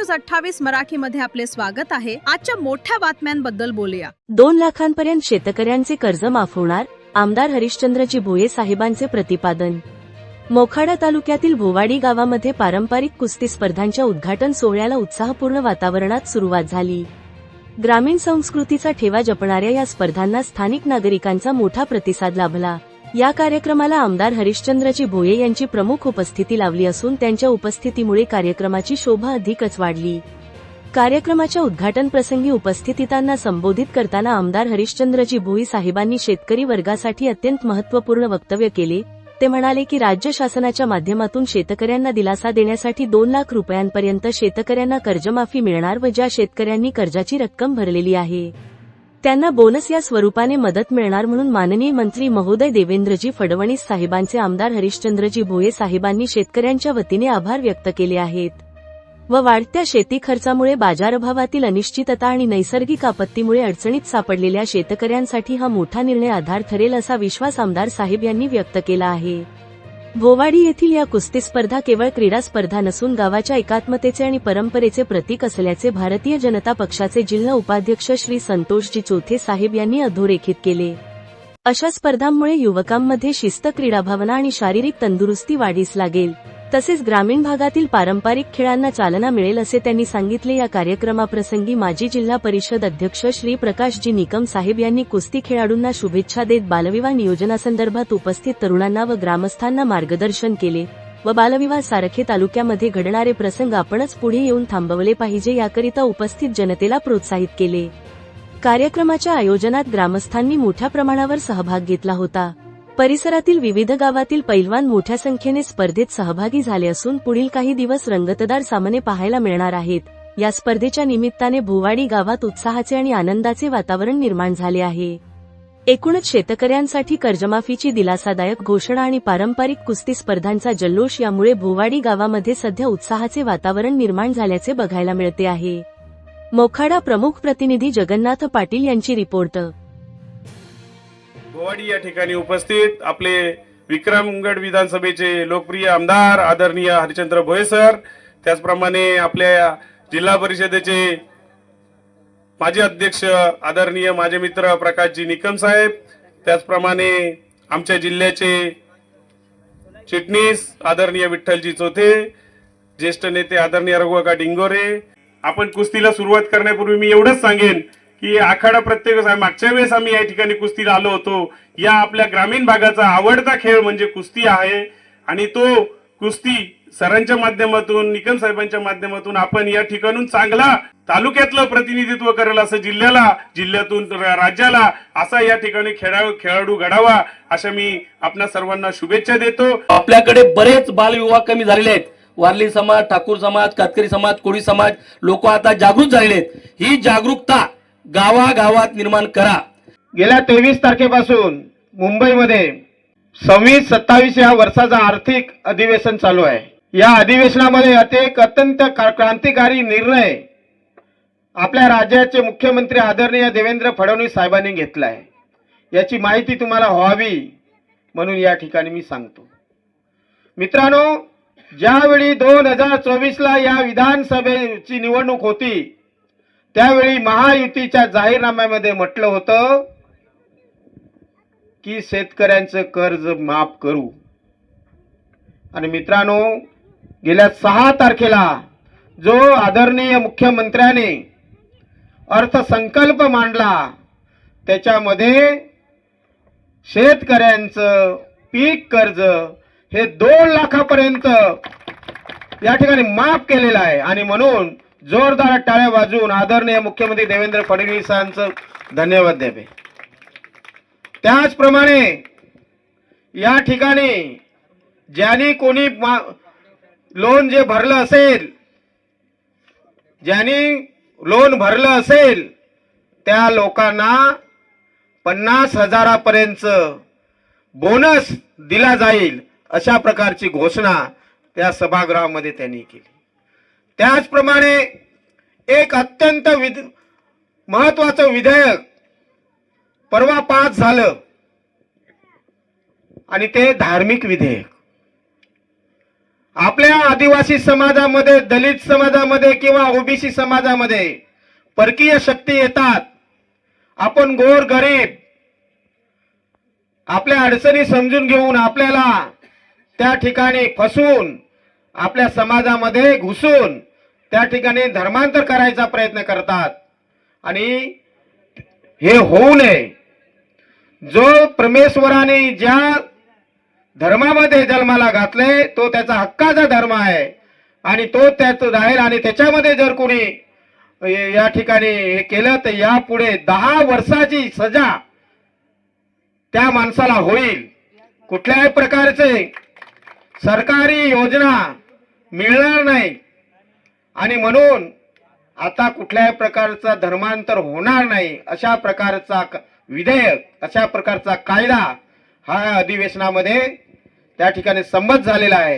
28 मराठीमध्ये आपले स्वागत आहे। आजच्या मोठ्या बातम्यांबद्दल बोलूया। 2 लाखांपर्यंत शेतकऱ्यांचे कर्ज माफ होणार, आमदार हरिश्चंद्रजी भोये साहेबांचे प्रतिपादन। मोखाडा तालुक्यातील भोवाडी गावामध्ये पारंपरिक कुस्ती स्पर्धांच्या उद्घाटन सोहळ्याला उत्साहपूर्ण वातावरणात सुरुवात झाली। ग्रामीण संस्कृतीचा ठेवा जपणाऱ्या या स्पर्धांना स्थानिक नागरिकांचा मोठा प्रतिसाद लाभला। या कार्यक्रमाला आमदार हरिश्चंद्रजी भोये यांची प्रमुख उपस्थिती लाभली असून त्यांच्या उपस्थितीमुळे कार्यक्रमाची शोभा अधिकच वाढली। कार्यक्रमाच्या उद्घाटन प्रसंगी उपस्थितांना संबोधित करताना आमदार हरिश्चंद्रजी भोये साहेबांनी शेतकरी वर्गासाठी अत्यंत महत्त्वपूर्ण वक्तव्य केले। ते म्हणाले की राज्य शासनाच्या माध्यमातून शेतकऱ्यांना दिलासा देण्यासाठी 2 लाख रुपयांपर्यंत शेतकऱ्यांना कर्जमाफी मिळणार व ज्या शेतकऱ्यांनी कर्जाची रक्कम भरलेली आहे त्यांना बोनस या स्वरूपाने मदत मिळणार म्हणून माननीय मंत्री महोदय देवेंद्रजी फडणवीस साहेबांचे आमदार हरिश्चंद्रजी भोये साहेबांनी शेतकऱ्यांच्या वतीने आभार व्यक्त केले आहेत व वाढत्या शेती खर्चामुळे बाजारभावातील अनिश्चितता आणि नैसर्गिक आपत्तीमुळे अडचणीत सापडलेल्या शेतकऱ्यांसाठी हा मोठा निर्णय आधार ठरेल असा विश्वास आमदार साहेब यांनी व्यक्त केला आहे। भोवाडी येथील या कुस्ती स्पर्धा केवळ क्रीडा स्पर्धा नसून गावाच्या एकात्मतेचे आणि परंपरेचे प्रतीक असल्याचे भारतीय जनता पक्षाचे जिल्हा उपाध्यक्ष श्री संतोषजी चोथे साहेब यांनी अधोरेखित केले। अशा स्पर्धांमुळे युवकांमध्ये शिस्त, क्रीडाभावना आणि शारीरिक तंदुरुस्ती वाढीस लागेल, तसेच ग्रामीण भागातील पारंपरिक खेळांना चालना मिळेल असे त्यांनी सांगितले। या कार्यक्रमाप्रसंगी माजी जिल्हा परिषद अध्यक्ष श्री प्रकाशजी निकम साहेब यांनी कुस्ती खेळाडूंना शुभेच्छा देत बालविवाह नियोजनासंदर्भात उपस्थित तरुणांना व ग्रामस्थांना मार्गदर्शन केले व बालविवाह सारखे तालुक्यामध्ये घडणारे प्रसंग आपणच पुढे येऊन थांबवले पाहिजे याकरिता उपस्थित जनतेला प्रोत्साहित केले। कार्यक्रमाच्या आयोजनात ग्रामस्थांनी मोठ्या प्रमाणावर सहभाग घेतला होता। परिसरातील विविध गावातील पैलवान मोठ्या संख्येने स्पर्धेत सहभागी झाले असून पुढील काही दिवस रंगतदार सामने पाहायला मिळणार आहेत। या स्पर्धेच्या निमित्ताने भोवाडी गावात उत्साहाचे आणि आनंदाचे वातावरण निर्माण झाले आहे। एकूणच शेतकऱ्यांसाठी कर्जमाफीची दिलासादायक घोषणा आणि पारंपरिक कुस्ती स्पर्धांचा जल्लोष यामुळे भोवाडी गावामध्ये सध्या उत्साहाचे वातावरण निर्माण झाल्याचे बघायला मिळते आहे। मोखाडा प्रमुख प्रतिनिधी जगन्नाथ पाटील यांची रिपोर्ट। भोवाडी या ठिकाणी उपस्थित आपले विक्रमगड विधानसभेचे लोकप्रिय आमदार आदरणीय हरिश्चंद्र भोये सर, त्याचप्रमाणे आपल्या जिल्हा परिषदेचे माजी अध्यक्ष आदरणीय माझे मित्र प्रकाशजी निकम साहेब, त्याचप्रमाणे आमच्या जिल्ह्याचे चिटणीस आदरणीय विठ्ठलजी चोथे, ज्येष्ठ नेते आदरणीय रघुकाका डिंगोरे। आपण कुस्तीला सुरुवात करण्यापूर्वी मी एवढंच सांगेन की आखाडा प्रत्येक मागच्या वेळेस आम्ही या ठिकाणी कुस्तीला आलो होतो। या आपल्या ग्रामीण भागाचा आवडता खेळ म्हणजे कुस्ती आहे आणि तो कुस्ती सरांच्या माध्यमातून, निकम साहेबांच्या माध्यमातून आपण या ठिकाणून चांगला तालुक्यातलं प्रतिनिधित्व करेल असं जिल्ह्यातून राज्याला असा या ठिकाणी खेळाडू घडावा अशा मी आपल्या सर्वांना शुभेच्छा देतो। आपल्याकडे बरेच बालविवाह कमी झालेले आहेत। वारली समाज, ठाकूर समाज, कातकरी समाज, कोळी समाज लोक आता जागृत झालेले आहेत। ही जागरूकता गावागावात निर्माण करा। गेल्या 23 तारखेपासून मुंबईमध्ये 26-27 या वर्षाचा आर्थिक अधिवेशन चालू आहे। या अधिवेशनामध्ये अत्यंत क्रांतिकारी निर्णय आपल्या राज्याचे मुख्यमंत्री आदरणीय देवेंद्र फडणवीस साहेबांनी घेतला आहे। याची माहिती तुम्हाला व्हावी म्हणून या ठिकाणी मी सांगतो। मित्रांनो, ज्यावेळी 2024 ला या विधानसभेची निवडणूक होती त्यावेळी महायुतीच्या जाहीरनाम्यामध्ये म्हटलं होतं की शेतकऱ्यांचं कर्ज माफ करू। आणि मित्रांनो, गेल्या 6 तारखेला जो आदरणीय मुख्यमंत्र्याने अर्थसंकल्प मांडला त्याच्यामध्ये शेतकऱ्यांचं पीक कर्ज हे 2 लाखापर्यंत या ठिकाणी माफ केलेलं आहे। आणि म्हणून जोरदार टाळ्या वाजवून आदरणीय मुख्यमंत्री देवेंद्र फडणवीसांचं धन्यवाद द्यावे। त्याचप्रमाणे या ठिकाणी ज्यांनी कोणी लोन जे भरलं असेल, ज्यांनी लोन भरलं असेल त्या लोकांना 50,000पर्यंत बोनस दिला जाईल अशा प्रकारची घोषणा त्या सभागृहामध्ये त्यांनी केली। त्याचप्रमाणे एक अत्यंत महत्त्वाचं विधेयक परवा पास झालं आणि ते धार्मिक विधेयक। आपल्या आदिवासी समाजामध्ये, दलित समाजामध्ये किंवा ओबीसी समाजामध्ये परकीय शक्ती येतात. आपण गोर गरीब आपल्या अडचणी समजून घेऊन आपल्याला त्या ठिकाणी फसवून आपल्या समाजामध्ये घुसून त्या ठिकाणी धर्मांतर करायचा प्रयत्न करतात. आणि हे होऊ नये. जो परमेश्वराने ज्या धर्मामध्ये जन्माला घातले तो त्याचा हक्काचा धर्म आहे आणि तो त्याच राहील. आणि त्याच्यामध्ये जर कोणी या ठिकाणी हे केलं तर यापुढे 10 वर्षाची सजा त्या माणसाला होईल. कुठल्याही प्रकारचे सरकारी योजना मिळणार नाही आणि म्हणून आता कुठल्याही प्रकारचा धर्मांतर होणार नाही अशा प्रकारचा विधेयक, अशा प्रकारचा कायदा हा अधिवेशनामध्ये त्या ठिकाणी संमत झालेला आहे.